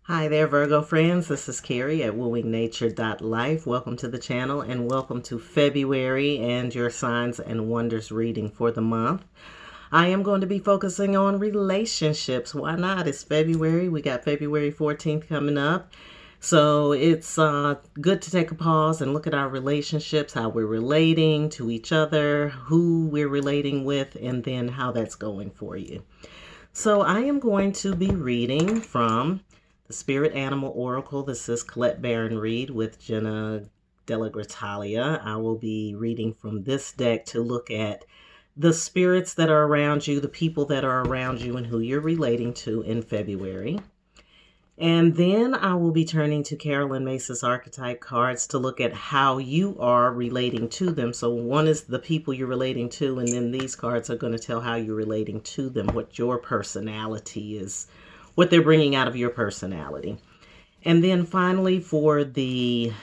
Hi there, Virgo friends. This is Carrie at wooingnature.life. Welcome to the channel and welcome to February and your signs and wonders reading for the month. I am going to be focusing on relationships. Why not? It's February. We got February 14th coming up. So it's good to take a pause and look at our relationships, how we're relating to each other, who we're relating with, and then how that's going for you. So I am going to be reading from the Spirit Animal Oracle. This is Colette Baron Reed with Jenna Della Gratalia. I will be reading from this deck to look at the spirits that are around you, the people that are around you, and who you're relating to in February. And then I will be turning to Carolyn Myss's Archetype cards to look at how you are relating to them. So one is the people you're relating to, and then these cards are going to tell how you're relating to them, what your personality is, what they're bringing out of your personality. And then finally, for the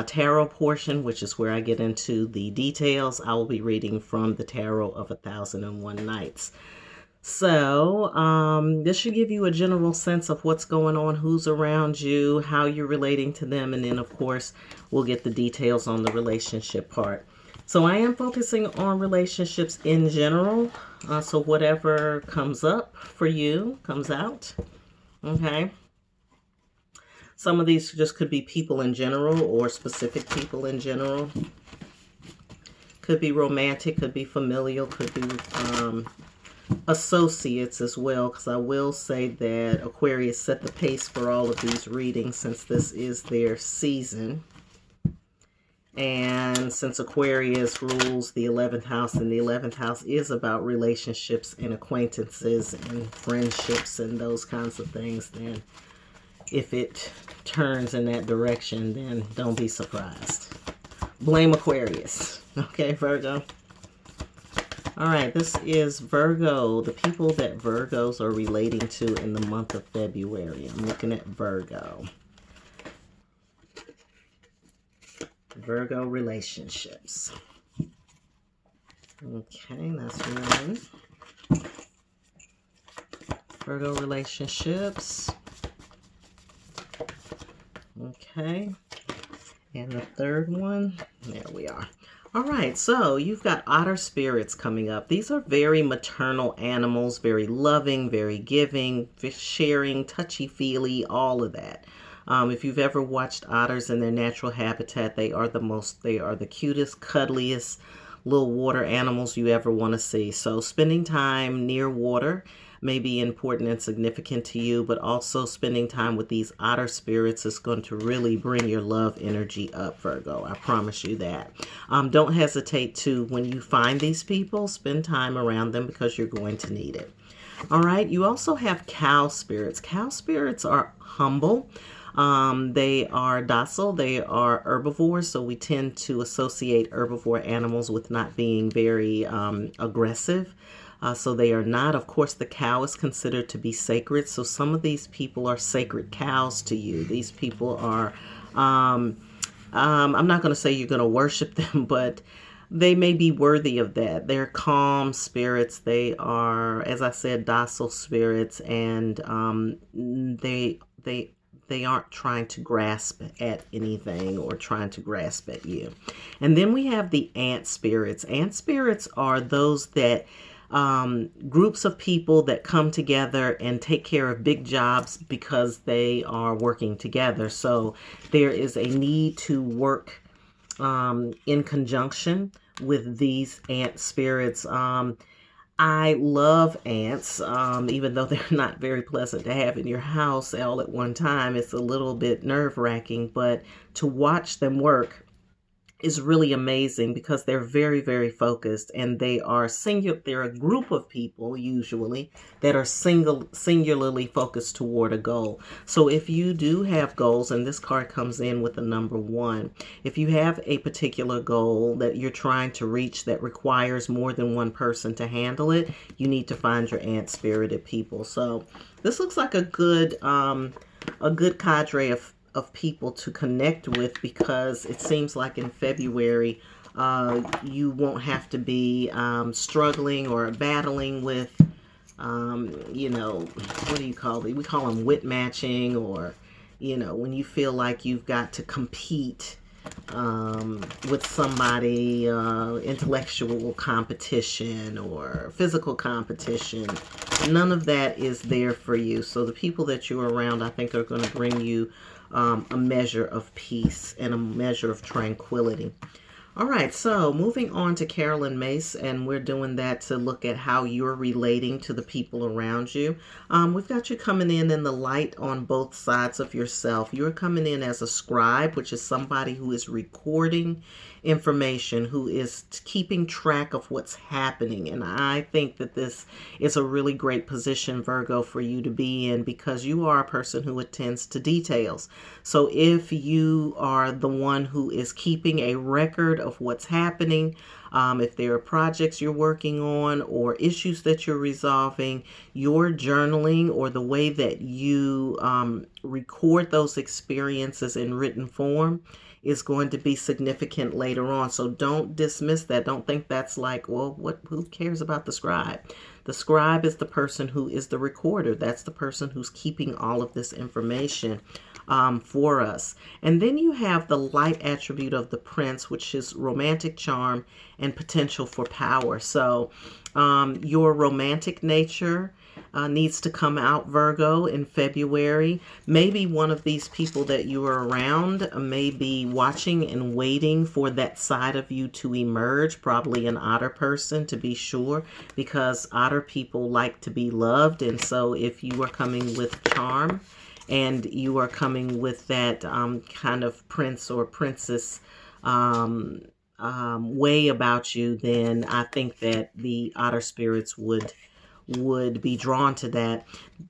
tarot portion, which is where I get into the details, I will be reading from the Tarot of 1001 Nights. So this should give you a general sense of what's going on, who's around you, how you're relating to them, and then of course we'll get the details on the relationship part. So I am focusing on relationships in general. So whatever comes up for you comes out. Okay. Some of these just could be people in general or specific people in general. Could be romantic, could be familial, could be associates as well, because I will say that Aquarius set the pace for all of these readings since this is their season. And since Aquarius rules the 11th house, and the 11th house is about relationships and acquaintances and friendships and those kinds of things, then if it turns in that direction, then don't be surprised. Blame Aquarius. Okay, Virgo? All right, this is Virgo, the people that Virgos are relating to in the month of February. I'm looking at Virgo. Virgo relationships. Okay, that's one. Virgo relationships. Okay. And the third one, there we are. All right, so you've got otter spirits coming up. These are very maternal animals, very loving, very giving, sharing, touchy-feely, all of that. If you've ever watched otters in their natural habitat, they are the cutest, cuddliest little water animals you ever want to see. So spending time near water may be important and significant to you, but also spending time with these otter spirits is going to really bring your love energy up, Virgo. I promise you that. Don't hesitate to, when you find these people, spend time around them because you're going to need it. All right, you also have cow spirits. Cow spirits are humble. They are docile. They are herbivores, so we tend to associate herbivore animals with not being very aggressive. So they are not. Of course, the cow is considered to be sacred. So some of these people are sacred cows to you. These people are, I'm not going to say you're going to worship them, but they may be worthy of that. They're calm spirits. They are, as I said, docile spirits, and they aren't trying to grasp at anything or trying to grasp at you. And then we have the ant spirits. Ant spirits are those that groups of people that come together and take care of big jobs because they are working together. So there is a need to work in conjunction with these ant spirits. I love ants, even though they're not very pleasant to have in your house all at one time. It's a little bit nerve-wracking, but to watch them work is really amazing because they're very, very focused, and they are they're a group of people usually that are singularly focused toward a goal. So if you do have goals, and this card comes in with the number 1, if you have a particular goal that you're trying to reach that requires more than one person to handle it, you need to find your ant-spirited people. So this looks like a good cadre of people to connect with, because it seems like in February you won't have to be struggling or battling with You know, what do you call it? We call them wit matching, or, you know, when you feel like you've got to compete with somebody, intellectual competition or physical competition. None of that is there for you. So the people that you're around, I think, are going to bring you a measure of peace and a measure of tranquility. All right, so moving on to Carolyn Myss, and we're doing that to look at how you're relating to the people around you. We've got you coming in the light on both sides of yourself. You're coming in as a scribe, which is somebody who is recording information, who is keeping track of what's happening. And I think that this is a really great position, Virgo, for you to be in, because you are a person who attends to details. So if you are the one who is keeping a record of what's happening, if there are projects you're working on or issues that you're resolving, your journaling or the way that you record those experiences in written form is going to be significant later on. So don't dismiss that. Don't think that's like, well, who cares about the scribe? The scribe is the person who is the recorder. That's the person who's keeping all of this information for us. And then you have the light attribute of the prince, which is romantic charm and potential for power. So your romantic nature needs to come out, Virgo, in February. Maybe one of these people that you are around may be watching and waiting for that side of you to emerge, probably an otter person, to be sure, because otter people like to be loved. And so if you are coming with charm and you are coming with that kind of prince or princess way about you, then I think that the otter spirits would be drawn to that.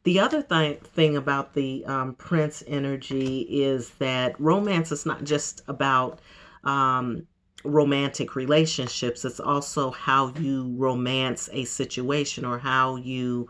The other thing about the prince energy is that romance is not just about romantic relationships. It's also how you romance a situation, or how you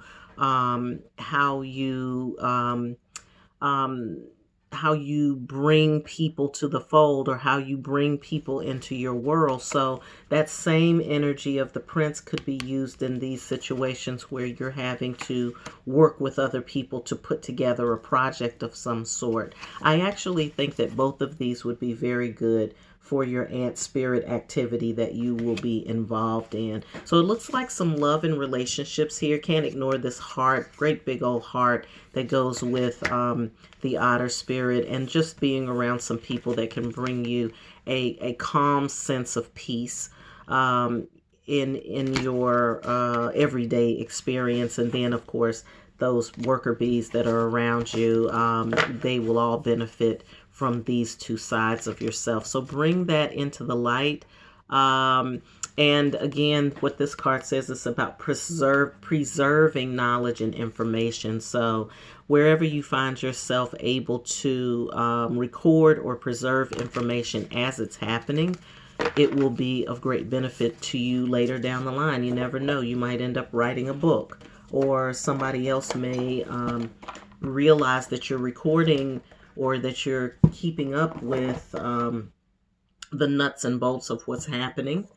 bring people to the fold, or how you bring people into your world. So that same energy of the prince could be used in these situations where you're having to work with other people to put together a project of some sort. I actually think that both of these would be very good for your ant spirit activity that you will be involved in. So it looks like some love and relationships here. Can't ignore this heart, great big old heart that goes with the otter spirit, and just being around some people that can bring you a calm sense of peace in your everyday experience. And then, of course, those worker bees that are around you, they will all benefit from these two sides of yourself. So bring that into the light. And again, what this card says is about preserving knowledge and information. So wherever you find yourself able to record or preserve information as it's happening, it will be of great benefit to you later down the line. You never know. You might end up writing a book, or somebody else may realize that you're recording, or that you're keeping up with the nuts and bolts of what's happening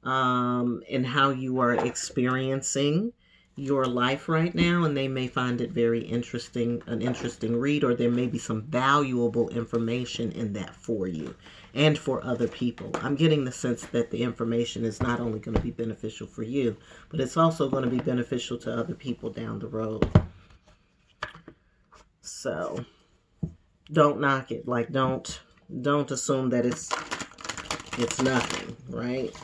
and how you are experiencing your life right now, and they may find it very interesting, an interesting read, or there may be some valuable information in that for you and for other people. I'm getting the sense that the information is not only going to be beneficial for you, but it's also going to be beneficial to other people down the road. So don't knock it. Like, don't assume that it's nothing, right?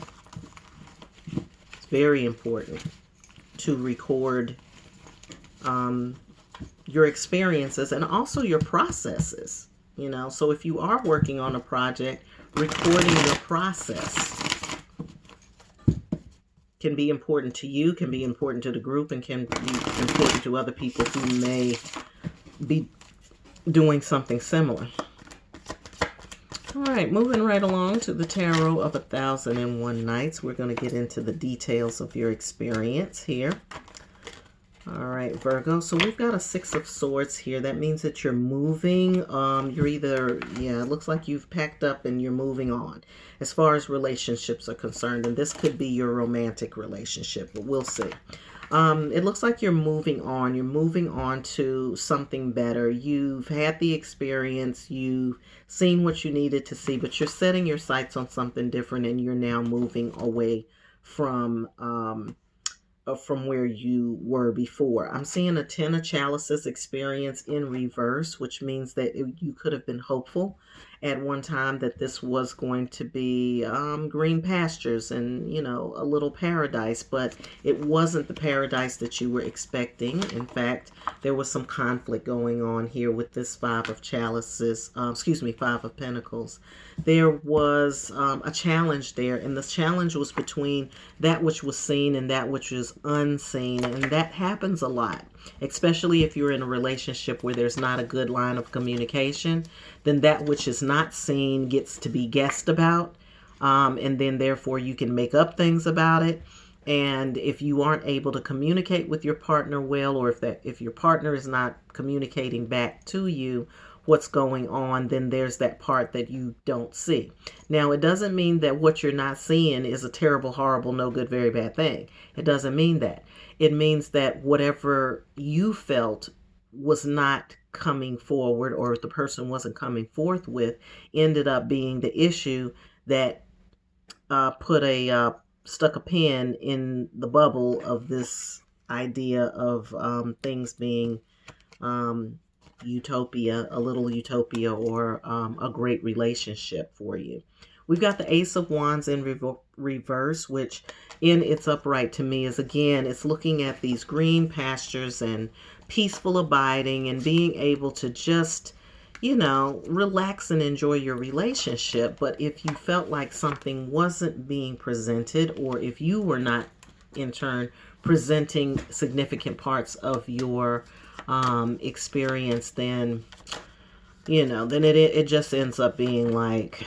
It's very important to record your experiences and also your processes, you know. So if you are working on a project, recording your process can be important to you, can be important to the group, and can be important to other people who may be doing something similar. All right, moving right along to the Tarot of 1001 Nights. We're going to get into the details of your experience here. All right, Virgo. So we've got a Six of Swords here. That means that you're moving. You're either, yeah, it looks like you've packed up and you're moving on as far as relationships are concerned. And this could be your romantic relationship, but we'll see. It looks like you're moving on. You're moving on to something better. You've had the experience. You've seen what you needed to see, but you're setting your sights on something different, and you're now moving away from where you were before. I'm seeing a Ten of Chalices experience in reverse, which means that you could have been hopeful at one time that this was going to be green pastures and, you know, a little paradise, but it wasn't the paradise that you were expecting. In fact, there was some conflict going on here with this Five of Chalices, Five of Pentacles. There was a challenge there, and the challenge was between that which was seen and that which was unseen, and that happens a lot, especially if you're in a relationship where there's not a good line of communication. Then that which is not seen gets to be guessed about, and then therefore you can make up things about it. And if you aren't able to communicate with your partner well, or if your partner is not communicating back to you what's going on, then there's that part that you don't see. Now, it doesn't mean that what you're not seeing is a terrible, horrible, no good, very bad thing. It doesn't mean that. It means that whatever you felt was not coming forward, or the person wasn't coming forth with, ended up being the issue that stuck a pin in the bubble of this idea of things being utopia, a little utopia, or a great relationship for you. We've got the Ace of Wands in reverse, which in its upright to me is, again, it's looking at these green pastures and peaceful abiding and being able to just, you know, relax and enjoy your relationship. But if you felt like something wasn't being presented, or if you were not in turn presenting significant parts of your experience, then, you know, then it just ends up being like,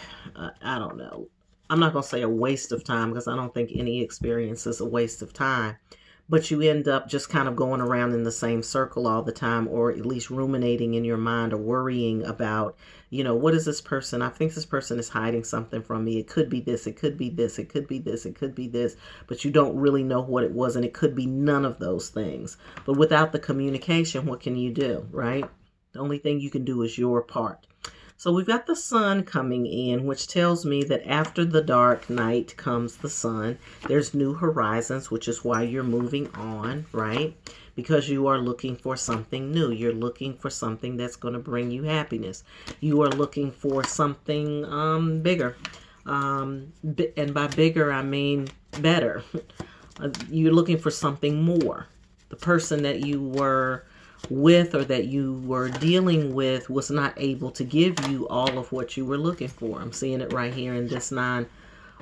I don't know. I'm not going to say a waste of time, because I don't think any experience is a waste of time. But you end up just kind of going around in the same circle all the time, or at least ruminating in your mind or worrying about, you know, what is this person? I think this person is hiding something from me. It could be this, it could be this, it could be this, it could be this, but you don't really know what it was, and it could be none of those things. But without the communication, what can you do, right? The only thing you can do is your part. So we've got the sun coming in, which tells me that after the dark night comes the sun. There's new horizons, which is why you're moving on, right? Because you are looking for something new. You're looking for something that's going to bring you happiness. You are looking for something bigger. And by bigger, I mean better. You're looking for something more. The person that you were with, or that you were dealing with, was not able to give you all of what you were looking for. I'm seeing it right here in this nine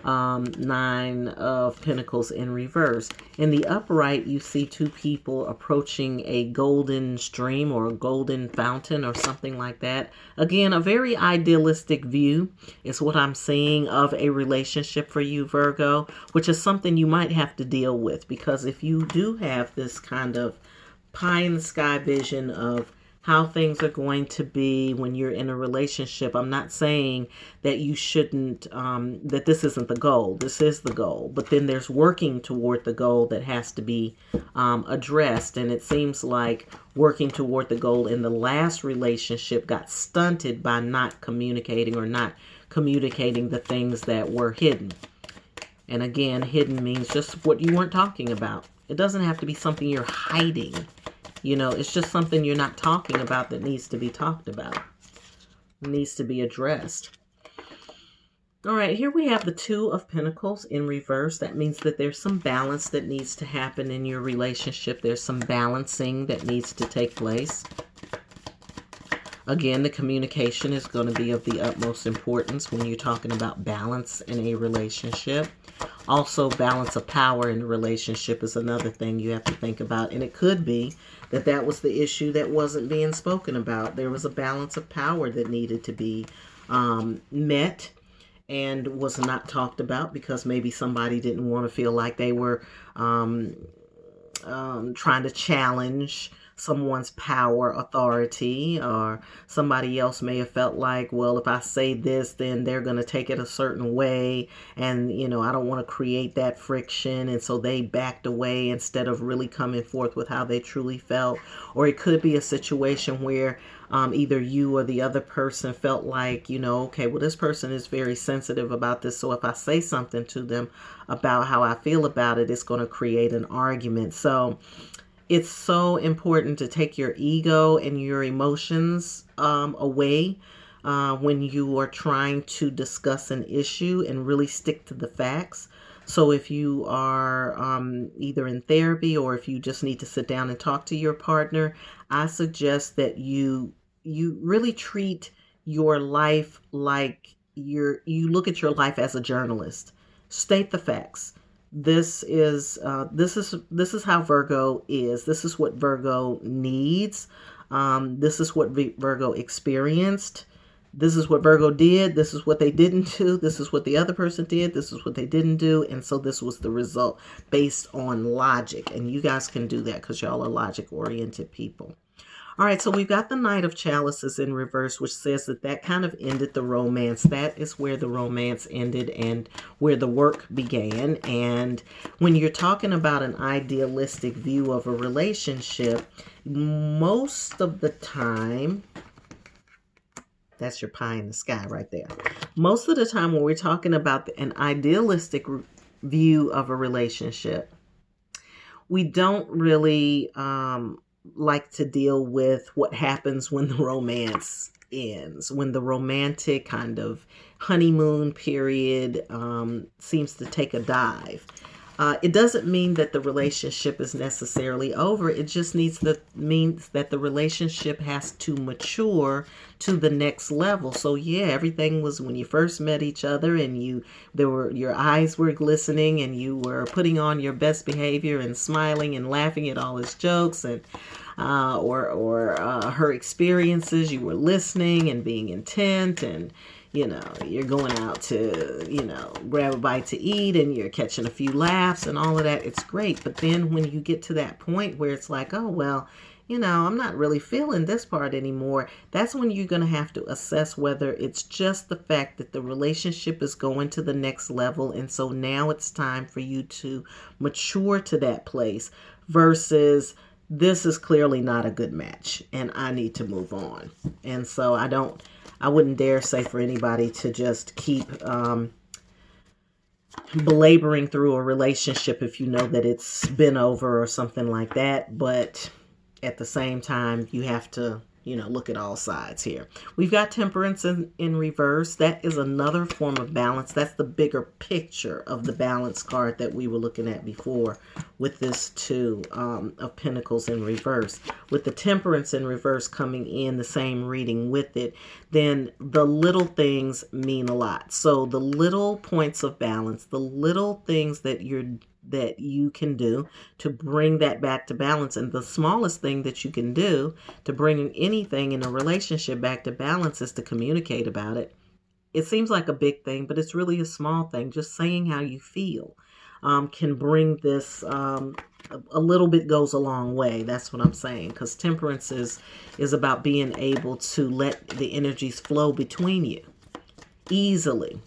of Pentacles in reverse. In the upright, you see two people approaching a golden stream or a golden fountain or something like that. Again, a very idealistic view is what I'm seeing of a relationship for you, Virgo, which is something you might have to deal with, because if you do have this kind of pie in the sky vision of how things are going to be when you're in a relationship, I'm not saying that you shouldn't, that this isn't the goal. This is the goal. But then there's working toward the goal that has to be addressed. And it seems like working toward the goal in the last relationship got stunted by not communicating, or not communicating the things that were hidden. And again, hidden means just what you weren't talking about. It doesn't have to be something you're hiding. You know, it's just something you're not talking about that needs to be talked about. It needs to be addressed. All right, here we have the Two of Pentacles in reverse. That means that there's some balance that needs to happen in your relationship. There's some balancing that needs to take place. Again, the communication is going to be of the utmost importance when you're talking about balance in a relationship. Also, balance of power in a relationship is another thing you have to think about. And it could be that that was the issue that wasn't being spoken about. There was a balance of power that needed to be met and was not talked about, because maybe somebody didn't want to feel like they were trying to challenge someone's power, authority, or somebody else may have felt like, well, if I say this, then they're going to take it a certain way. And, you know, I don't want to create that friction. And so they backed away instead of really coming forth with how they truly felt. Or it could be a situation where either you or the other person felt like, you know, okay, well, this person is very sensitive about this. So if I say something to them about how I feel about it, it's going to create an argument. So it's so important to take your ego and your emotions away when you are trying to discuss an issue, and really stick to the facts. So if you are either in therapy, or if you just need to sit down and talk to your partner, I suggest that you really treat your life like you look at your life as a journalist. State the facts. This is how Virgo is. This is what Virgo needs. This is what Virgo experienced. This is what Virgo did. This is what they didn't do. This is what the other person did. This is what they didn't do. And so this was the result based on logic. And you guys can do that because y'all are logic-oriented people. All right, so we've got the Knight of Chalices in reverse, which says that kind of ended the romance. That is where the romance ended and where the work began. And when you're talking about an idealistic view of a relationship, most of the time, that's your pie in the sky right there. Most of the time when we're talking about an idealistic view of a relationship, we don't really like to deal with what happens when the romance ends, when the romantic kind of honeymoon period seems to take a dive. It doesn't mean that the relationship is necessarily over. It just means that the relationship has to mature to the next level. So yeah, everything was when you first met each other, and your eyes were glistening, and you were putting on your best behavior and smiling and laughing at all his jokes and or her experiences. You were listening and being intent, and you know, you're going out to, you know, grab a bite to eat, and you're catching a few laughs and all of that. It's great. But then when you get to that point where it's like, oh, well, you know, I'm not really feeling this part anymore, that's when you're going to have to assess whether it's just the fact that the relationship is going to the next level. And so now it's time for you to mature to that place, versus this is clearly not a good match and I need to move on. And so I wouldn't dare say for anybody to just keep belaboring through a relationship if you know that it's been over or something like that. But at the same time, you have to, you know, look at all sides here. We've got Temperance in reverse. That is another form of balance. That's the bigger picture of the balance card that we were looking at before with this Two of Pentacles in reverse. With the Temperance in reverse coming in the same reading with it, then the little things mean a lot. So the little points of balance, the little things that you can do to bring that back to balance. And the smallest thing that you can do to bring anything in a relationship back to balance is to communicate about it. It seems like a big thing, but it's really a small thing. Just saying how you feel can bring this, a little bit goes a long way. That's what I'm saying. Because Temperance is about being able to let the energies flow between you easily.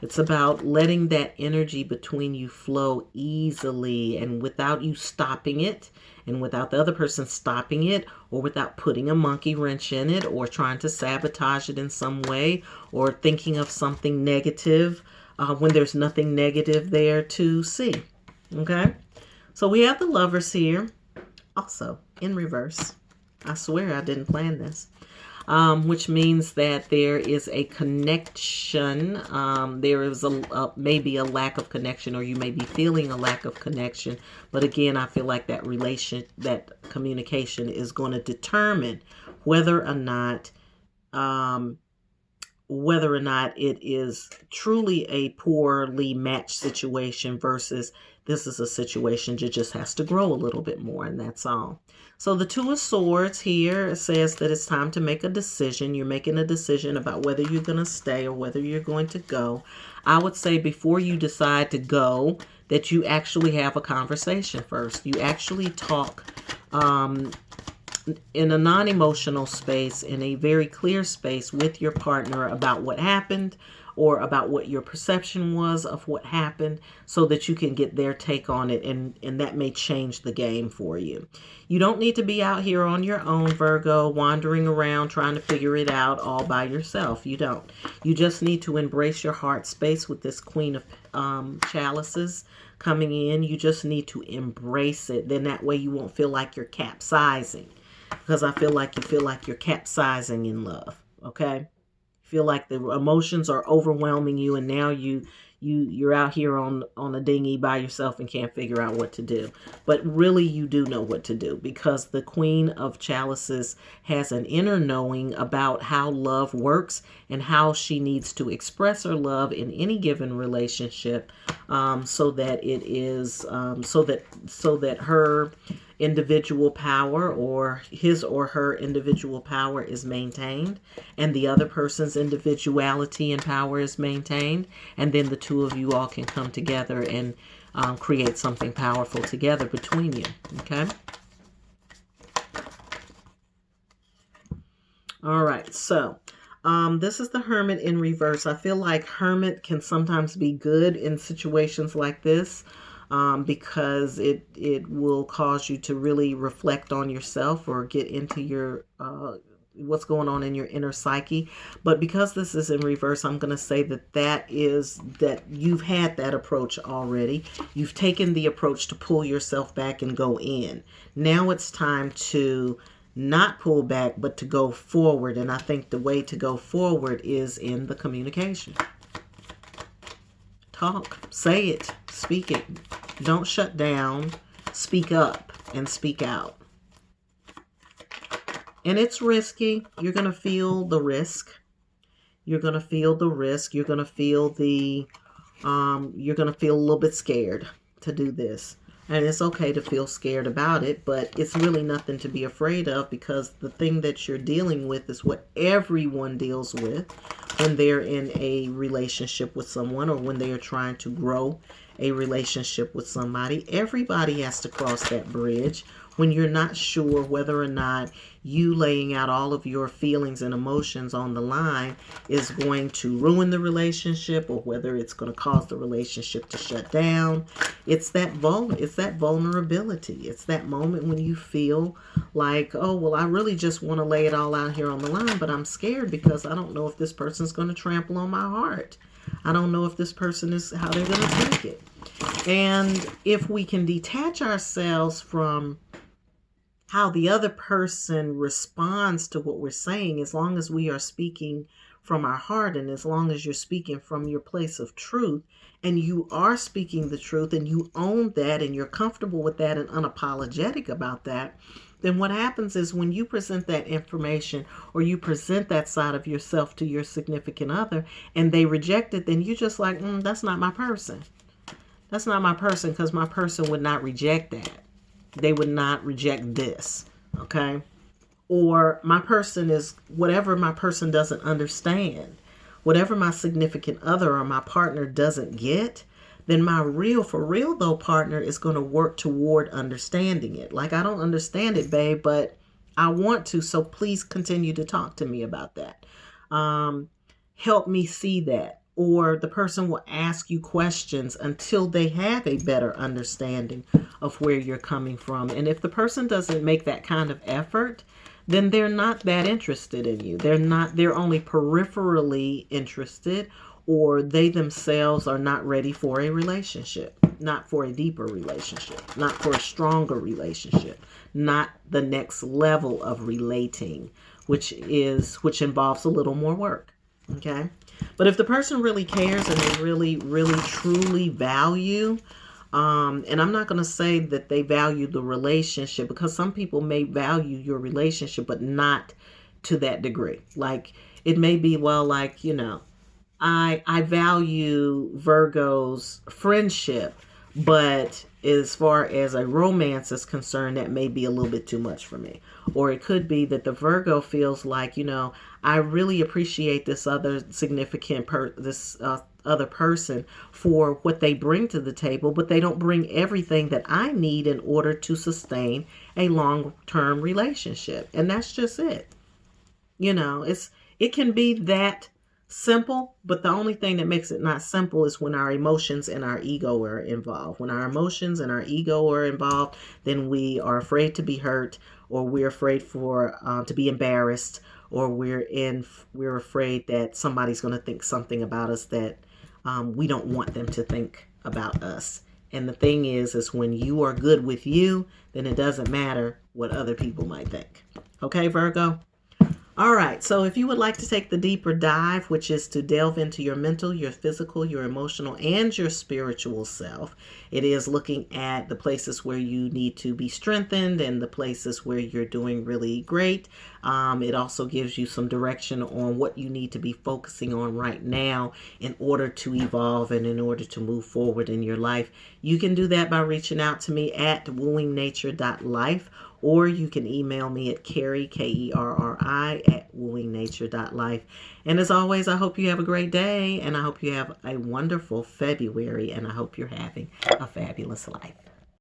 It's about letting that energy between you flow easily and without you stopping it, and without the other person stopping it, or without putting a monkey wrench in it, or trying to sabotage it in some way, or thinking of something negative when there's nothing negative there to see. Okay? So we have the Lovers here, also in reverse. I swear I didn't plan this. Which means that there is a connection. There is maybe a lack of connection, or you may be feeling a lack of connection. But again, I feel like that communication is going to determine whether or not it is truly a poorly matched situation, versus this is a situation that just has to grow a little bit more, and that's all. So the Two of Swords here says that it's time to make a decision. You're making a decision about whether you're going to stay or whether you're going to go. I would say before you decide to go, that you actually have a conversation first. You actually talk in a non-emotional space, in a very clear space with your partner about what happened or about what your perception was of what happened, so that you can get their take on it, and that may change the game for you. You don't need to be out here on your own, Virgo, wandering around trying to figure it out all by yourself. You don't. You just need to embrace your heart space with this Queen of Chalices coming in. You just need to embrace it. Then that way you won't feel like you're capsizing. Because I feel like you feel like you're capsizing in love. Okay? Feel like the emotions are overwhelming you, and now you're out here on a dinghy by yourself and can't figure out what to do. But really you do know what to do, because the Queen of Chalices has an inner knowing about how love works and how she needs to express her love in any given relationship, so that it is so that her individual power, or his or her individual power, is maintained, and the other person's individuality and power is maintained, and then the two of you all can come together and create something powerful together between you. Okay. All right, so this is the Hermit in reverse. I feel like Hermit can sometimes be good in situations like this, because it will cause you to really reflect on yourself or get into your what's going on in your inner psyche. But because this is in reverse, I'm going to say that you've had that approach already. You've taken the approach to pull yourself back and go in. Now it's time to not pull back, but to go forward. And I think the way to go forward is in the communication. Talk, say it, speak it. Don't shut down. Speak up and speak out. And it's risky. You're going to feel the risk. You're going to feel the risk. You're going to feel you're going to feel a little bit scared to do this. And it's okay to feel scared about it, but it's really nothing to be afraid of, because the thing that you're dealing with is what everyone deals with when they're in a relationship with someone, or when they are trying to grow a relationship with somebody. Everybody has to cross that bridge when you're not sure whether or not you laying out all of your feelings and emotions on the line is going to ruin the relationship, or whether it's going to cause the relationship to shut down. It's that vulnerability. It's that moment when you feel like, oh, well, I really just want to lay it all out here on the line, but I'm scared because I don't know if this person's going to trample on my heart. I don't know if this person is how they're going to take it. And if we can detach ourselves from how the other person responds to what we're saying, as long as we are speaking from our heart, and as long as you're speaking from your place of truth, and you are speaking the truth, and you own that, and you're comfortable with that and unapologetic about that, then what happens is when you present that information, or you present that side of yourself to your significant other, and they reject it, then you're just like, that's not my person. That's not my person, because my person would not reject that. They would not reject this, okay? Or my person is whatever my person doesn't understand. Whatever my significant other or my partner doesn't get, then my for real though partner is going to work toward understanding it. Like, I don't understand it, babe, but I want to, so please continue to talk to me about that. Help me see that. Or the person will ask you questions until they have a better understanding of where you're coming from. And if the person doesn't make that kind of effort, then they're not that interested in you. They're only peripherally interested, or they themselves are not ready for a relationship, not for a deeper relationship, not for a stronger relationship, not the next level of relating, which involves a little more work. Okay. But if the person really cares and they really, really, truly value, and I'm not going to say that they value the relationship, because some people may value your relationship, but not to that degree. Like, it may be, well, like, I value Virgo's friendship, but as far as a romance is concerned, that may be a little bit too much for me. Or it could be that the Virgo feels like, I really appreciate this other other person for what they bring to the table, but they don't bring everything that I need in order to sustain a long-term relationship. And that's just it. You know, it can be that simple, but the only thing that makes it not simple is when our emotions and our ego are involved. When our emotions and our ego are involved, then we are afraid to be hurt, or we're afraid for to be embarrassed, or we're afraid that somebody's going to think something about us that we don't want them to think about us. And the thing is when you are good with you, then it doesn't matter what other people might think. Okay, Virgo? All right, so if you would like to take the deeper dive, which is to delve into your mental, your physical, your emotional, and your spiritual self, it is looking at the places where you need to be strengthened and the places where you're doing really great. It also gives you some direction on what you need to be focusing on right now in order to evolve and in order to move forward in your life. You can do that by reaching out to me at wooingnature.life, or you can email me at Kerri, Kerri, at wooingnature.life. And as always, I hope you have a great day, and I hope you have a wonderful February, and I hope you're having a fabulous life.